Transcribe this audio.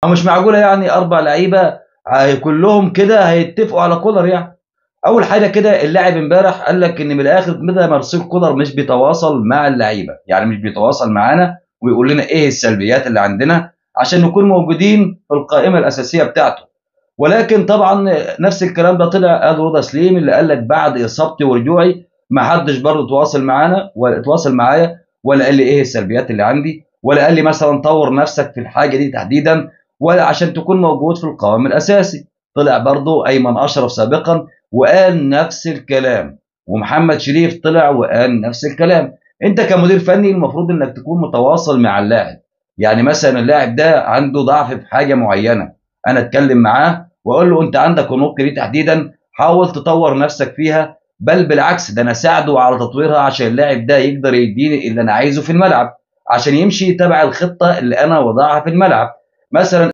مش معقوله يعني اربع لعيبه كلهم كده هيتفقوا على كولر يعني. اول حاجه كده اللاعب امبارح قال لك ان من الاخر كده مارسيل كولر مش بيتواصل مع اللعيبه، يعني مش بيتواصل معانا ويقول لنا ايه السلبيات اللي عندنا عشان نكون موجودين في القائمه الاساسيه بتاعته. ولكن طبعا نفس الكلام ده طلع قال رضا سليم اللي قال لك بعد اصابتي ورجوعي ما حدش برضه تواصل معانا ولا تواصل معايا ولا قال لي ايه السلبيات اللي عندي ولا قال لي مثلا طور نفسك في الحاجه دي تحديدا ولا عشان تكون موجود في القوام الاساسي. طلع برضه ايمن اشرف سابقا وقال نفس الكلام، ومحمد شريف طلع وقال نفس الكلام. انت كمدير فني المفروض انك تكون متواصل مع اللاعب. يعني مثلا اللاعب ده عنده ضعف في حاجه معينه، انا اتكلم معاه واقول له انت عندك النقطه دي تحديدا حاول تطور نفسك فيها، بل بالعكس ده انا اساعده على تطويرها عشان اللاعب ده يقدر يديني اللي انا عايزه في الملعب عشان يمشي تبع الخطه اللي انا وضعها في الملعب. مثلا